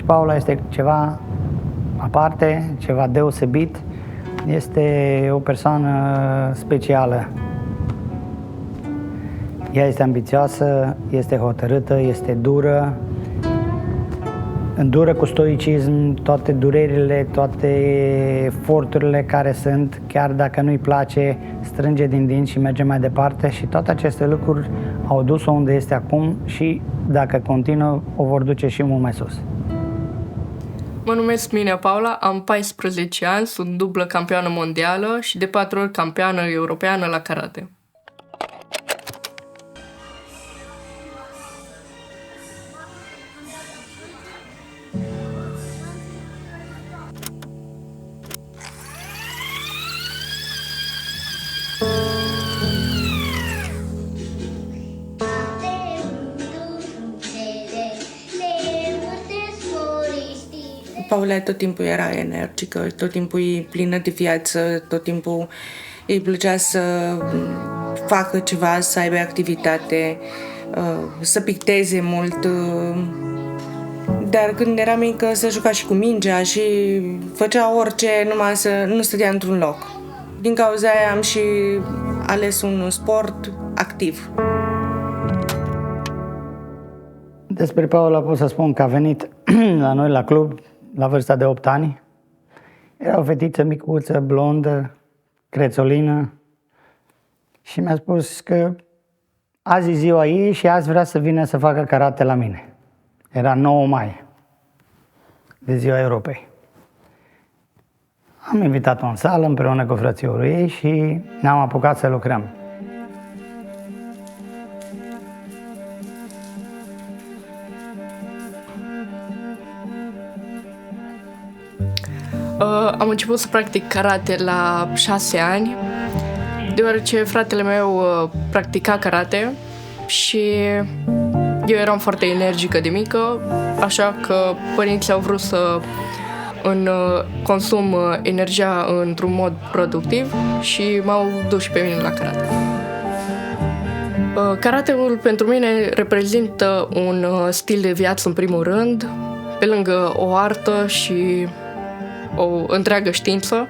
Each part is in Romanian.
Paula este ceva aparte, ceva deosebit. Este o persoană specială. Ea este ambițioasă, este hotărâtă, este dură. Îndură cu stoicism toate durerile, toate eforturile care sunt, chiar dacă nu-i place, strânge din dinți și merge mai departe și toate aceste lucruri au dus-o unde este acum și dacă continuă, o vor duce și mult mai sus. Mă numesc Minea Paula, am 14 ani, sunt dublă campioană mondială și de 4 ori campioană europeană la karate. Paula tot timpul era energică, tot timpul e plină de viață, tot timpul îi plăcea să facă ceva, să aibă activitate, să picteze mult. Dar când era mică se juca și cu mingea și făcea orice, numai să nu stătea într-un loc. Din cauza aia am și ales un sport activ. Despre Paula pot să spun că a venit la noi la club la vârsta de 8 ani. Era o fetiță micuță, blondă, crețolină și mi-a spus că azi e ziua ei și azi vrea să vină să facă karate la mine. Era 9 mai, de ziua Europei. Am invitat-o în sală împreună cu frățiorul ei și ne-am apucat să lucrăm. Am început să practic karate la 6 ani, deoarece fratele meu practica karate și eu eram foarte energică de mică, așa că părinții au vrut să consum energia într-un mod productiv și m-au dus și pe mine la karate. Karateul pentru mine reprezintă un stil de viață în primul rând, pe lângă o artă și o întreagă știință.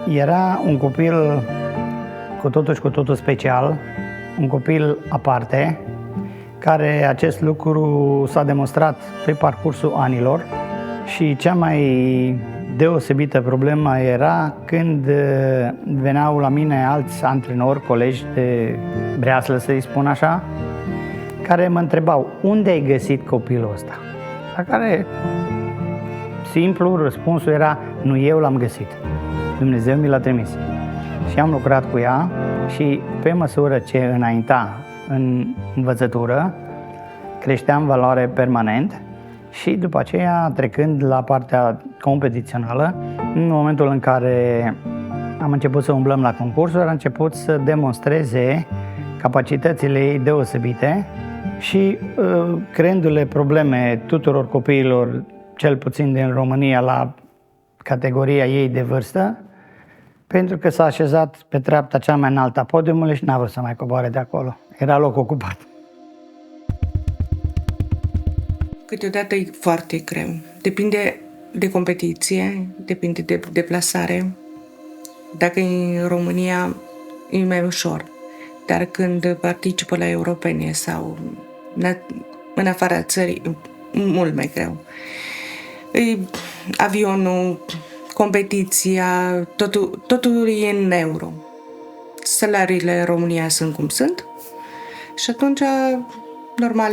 Era un copil cu totul și cu totul special, un copil aparte, care acest lucru s-a demonstrat pe parcursul anilor și cea mai deosebită problemă era când veneau la mine alți antrenori, colegi de breaslă, să-i spun așa, care mă întrebau, unde ai găsit copilul ăsta? La care simplu răspunsul era, nu eu l-am găsit, Dumnezeu mi l-a trimis. Și am lucrat cu ea și pe măsură ce înainta în învățătură, creștea în valoare permanent și după aceea, trecând la partea competițională, în momentul în care am început să umblăm la concursuri, a început să demonstreze capacitățile ei deosebite și creându-le probleme tuturor copiilor, cel puțin din România, la categoria ei de vârstă, pentru că s-a așezat pe treapta cea mai înaltă a podiumului și n-a vrut să mai coboare de acolo. Era loc ocupat. Câteodată e foarte greu. Depinde de competiție, depinde de deplasare. Dacă e în România, e mai ușor. Dar când participă la europene sau în afara țării, e mult mai greu. Avionul, competiția, totul e în euro. Salariile în România sunt cum sunt și atunci, normal,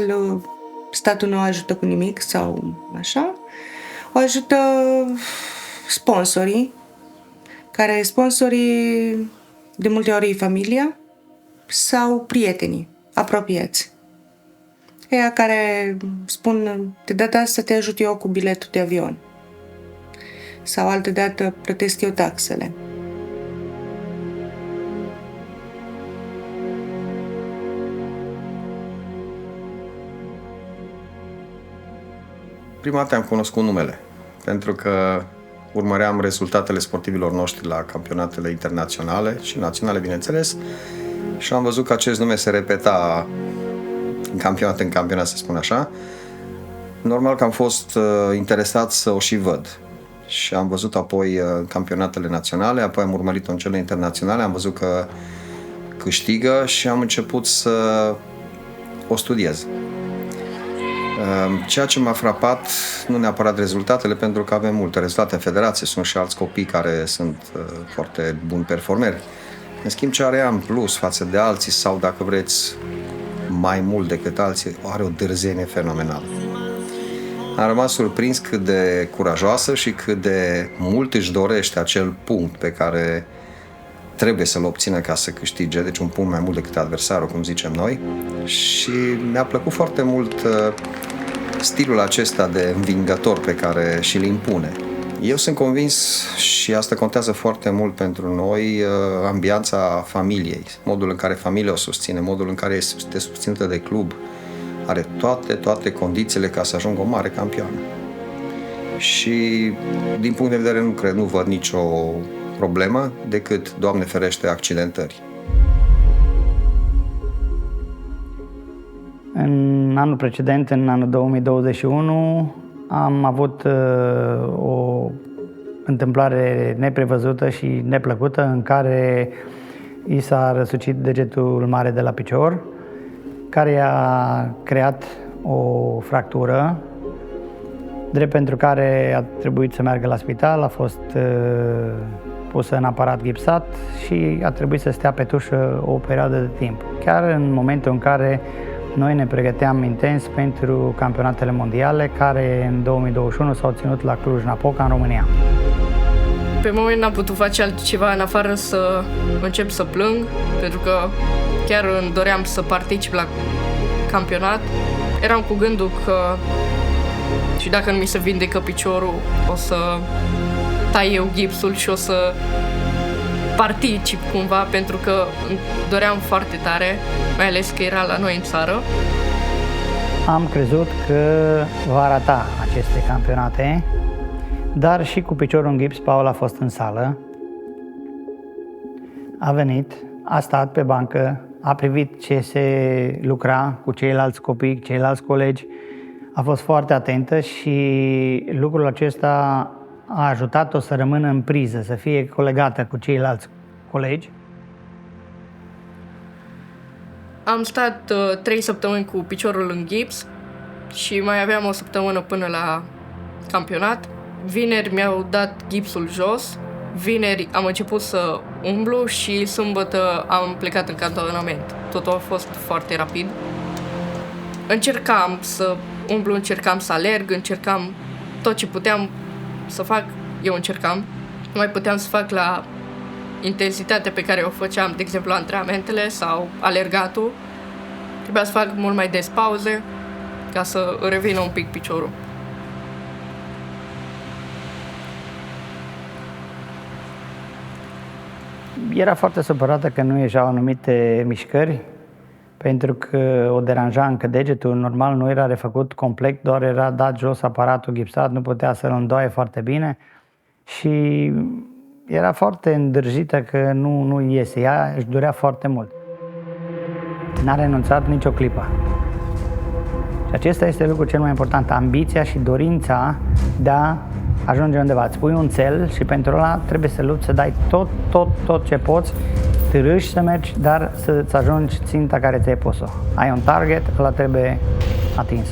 statul nu ajută cu nimic sau așa. O ajută sponsorii, care sponsorii de multe ori e familia sau prietenii apropiați. Ea care spun, de data asta te ajut eu cu biletul de avion. Sau altă dată plătesc eu taxele. Prima dată am cunoscut numele, pentru că urmăream rezultatele sportivilor noștri la campionatele internaționale și naționale, bineînțeles, și am văzut că acest nume se repeta din campionat în campionat, să spun așa. Normal că am fost interesat să o și văd. Și am văzut apoi în campionatele naționale, apoi am urmărit-o în cele internaționale, am văzut că câștigă și am început să o studiez. Ceea ce m-a frapat, nu neapărat rezultatele, pentru că avem multe rezultate în federație, sunt și alți copii care sunt foarte buni performeri. În schimb, ce are ea în plus față de alții sau, dacă vreți, mai mult decât alții, are o dârzenie fenomenală. Am rămas surprins cât de curajoasă și cât de mult își dorește acel punct pe care trebuie să-l obțină ca să câștige, deci un punct mai mult decât adversarul, cum zicem noi. Și mi-a plăcut foarte mult stilul acesta de învingător pe care și-l impune. Eu sunt convins, și asta contează foarte mult pentru noi, ambianța familiei, modul în care familia o susține, modul în care este susținută de club, are toate condițiile ca să ajungă o mare campioană. Și din punct de vedere nu văd nicio problemă decât, Doamne ferește, accidentări. În anul precedent, în anul 2021, am avut o întâmplare neprevăzută și neplăcută în care i s-a răsucit degetul mare de la picior, care a creat o fractură, drept pentru care a trebuit să meargă la spital, a fost pusă în aparat gipsat și a trebuit să stea pe tușă o perioadă de timp. Chiar în momentul în care noi ne pregăteam intens pentru campionatele mondiale, care în 2021 s-au ținut la Cluj-Napoca, în România. Pe moment n-am putut face altceva în afară să încep să plâng, pentru că chiar îmi doream să particip la campionat. Eram cu gândul că și dacă nu mi se vindecă piciorul, o să tai eu gipsul și o să particip cumva, pentru că îmi doream foarte tare, mai ales că era la noi în țară. Am crezut că va rata aceste campionate, dar și cu piciorul în gips, Paul a fost în sală, a venit, a stat pe bancă, a privit ce se lucra cu ceilalți copii, ceilalți colegi, a fost foarte atentă și lucrul acesta a ajutat-o să rămână în priză, să fie colegată cu ceilalți colegi. Am stat 3 săptămâni cu piciorul în gips și mai aveam o săptămână până la campionat. Vineri mi-au dat gipsul jos, vineri am început să umblu și sâmbătă am plecat în cantonament. Totul a fost foarte rapid. Încercam să umblu, încercam să alerg, încercam tot ce puteam să fac, eu încercam. Nu mai puteam să fac la intensitatea pe care o făceam, de exemplu, antrenamentele sau alergatul. Trebuia să fac mult mai des pauze ca să revină un pic piciorul. Era foarte supărată că nu ieșeau anumite mișcări, pentru că o deranja încă degetul. Normal nu era refăcut complet, doar era dat jos aparatul gipsat, nu putea să-l îndoaie foarte bine și era foarte îndrăjită că nu iese. Ea își dorea foarte mult. N-a renunțat nicio clipă. Și acesta este lucrul cel mai important, ambiția și dorința de a ajunge undeva. Îți pui un țel și pentru ăla trebuie să lupți, să dai tot ce poți, târâși să mergi, dar să-ți ajungi ținta care ți-ai pus-o. Ai un target, ăla trebuie atins.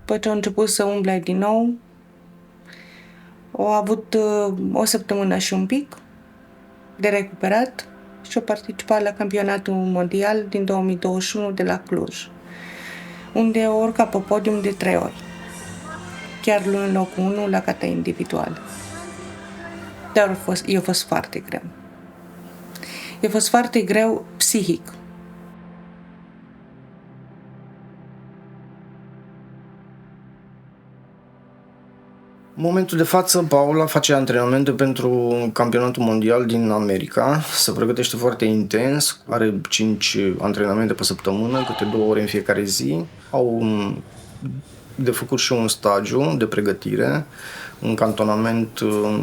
După ce a început să umble din nou, au avut o săptămână și un pic de recuperat și a participat la campionatul mondial din 2021 de la Cluj, unde a urcat pe podium de 3 ori, chiar luând locul 1 la cata individuală. Dar a fost foarte greu. A fost foarte greu psihic. În momentul de față, Paula face antrenamente pentru campionatul mondial din America. Se pregătește foarte intens, are 5 antrenamente pe săptămână, câte 2 ore în fiecare zi. Au de făcut și un stagiu de pregătire, un cantonament,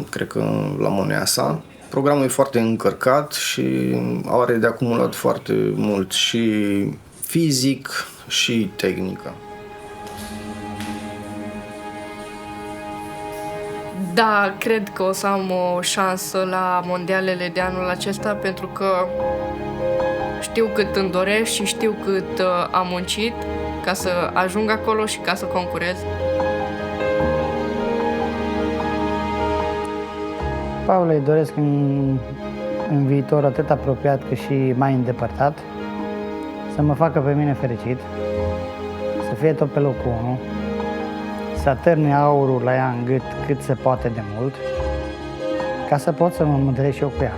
cred că la Moneasa. Programul e foarte încărcat și are de acumulat foarte mult și fizic și tehnică. Da, cred că o să am o șansă la mondialele de anul acesta pentru că știu cât îmi doresc și știu cât am muncit ca să ajung acolo și ca să concurez. Paula îi doresc în viitor atât apropiat cât și mai îndepărtat să mă facă pe mine fericit, să fie tot pe locul 1, să atârne aurul la ea în gât cât se poate de mult, ca să pot să mă mândresc și eu cu ea.